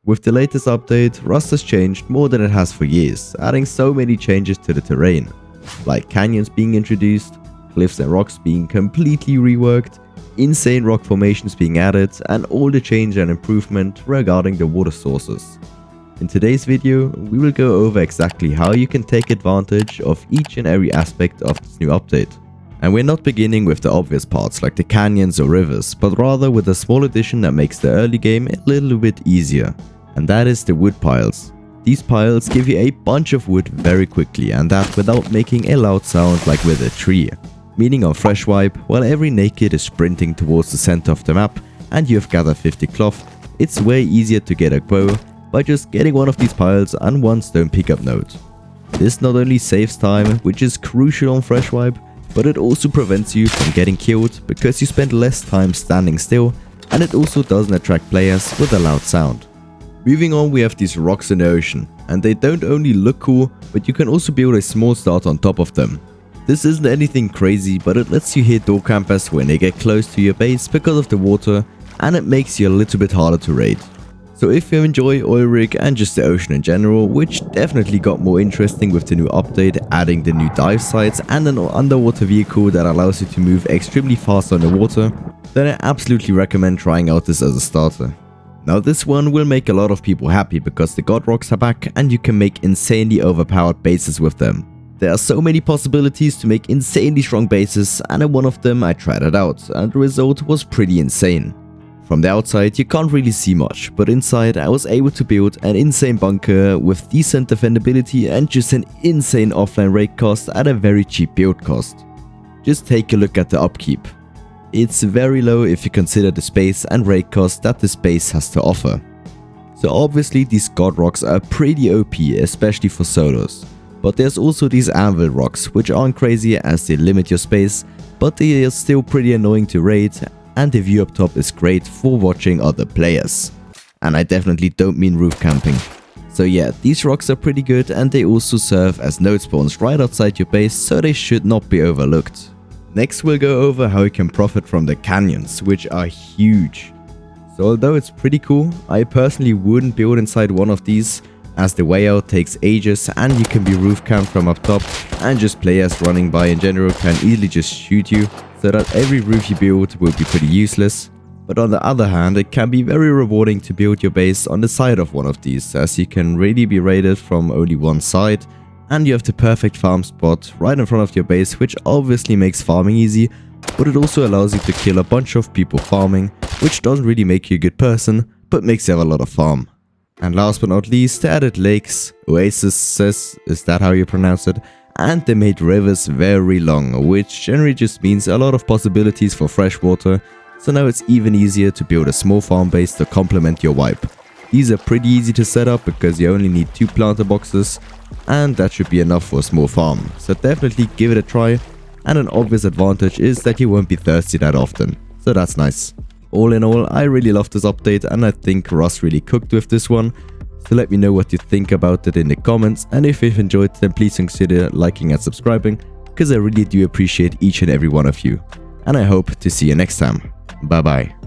With the latest update, Rust has changed more than it has for years, adding so many changes to the terrain, like canyons being introduced, cliffs and rocks being completely reworked, insane rock formations being added, and all the change and improvement regarding the water sources. In today's video, we will go over exactly how you can take advantage of each and every aspect of this new update. And we're not beginning with the obvious parts like the canyons or rivers, but rather with a small addition that makes the early game a little bit easier. And that is the wood piles. These piles give you a bunch of wood very quickly, and that without making a loud sound like with a tree. Meaning on fresh wipe, while every naked is sprinting towards the center of the map and you have gathered 50 cloth, it's way easier to get a bow by just getting one of these piles and one stone pickup node. This not only saves time, which is crucial on fresh wipe, but it also prevents you from getting killed because you spend less time standing still, and it also doesn't attract players with a loud sound. Moving on, we have these rocks in the ocean, and they don't only look cool, but you can also build a small start on top of them. This isn't anything crazy, but it lets you hit door campers when they get close to your base because of the water, and it makes you a little bit harder to raid. So if you enjoy oil rig and just the ocean in general, which definitely got more interesting with the new update, adding the new dive sites and an underwater vehicle that allows you to move extremely fast underwater, then I absolutely recommend trying out this as a starter. Now this one will make a lot of people happy because the god rocks are back and you can make insanely overpowered bases with them. There are so many possibilities to make insanely strong bases, and in one of them I tried it out and the result was pretty insane. From the outside you can't really see much, but inside I was able to build an insane bunker with decent defendability and just an insane offline raid cost at a very cheap build cost. Just take a look at the upkeep. It's very low if you consider the space and raid cost that this base has to offer. So obviously these god rocks are pretty OP, especially for solos. But there's also these anvil rocks, which aren't crazy as they limit your space, but they are still pretty annoying to raid, and the view up top is great for watching other players. And I definitely don't mean roof camping. So yeah, these rocks are pretty good, and they also serve as node spawns right outside your base, so they should not be overlooked. Next we'll go over how you can profit from the canyons, which are huge. So although it's pretty cool, I personally wouldn't build inside one of these, as the way out takes ages and you can be roof camped from up top, and just players running by in general can easily just shoot you, so that every roof you build will be pretty useless. But on the other hand, it can be very rewarding to build your base on the side of one of these, as you can really be raided from only one side, and you have the perfect farm spot right in front of your base, which obviously makes farming easy, but it also allows you to kill a bunch of people farming, which doesn't really make you a good person, but makes you have a lot of farm. And last but not least, they added lakes, Oasis, is that how you pronounce it? And they made rivers very long, which generally just means a lot of possibilities for fresh water, so now it's even easier to build a small farm base to complement your wipe. These are pretty easy to set up because you only need 2 planter boxes, and that should be enough for a small farm, so definitely give it a try, and an obvious advantage is that you won't be thirsty that often, so that's nice. All in all, I really love this update, and I think Rust really cooked with this one, so let me know what you think about it in the comments, and if you've enjoyed, then please consider liking and subscribing, because I really do appreciate each and every one of you, and I hope to see you next time. Bye bye.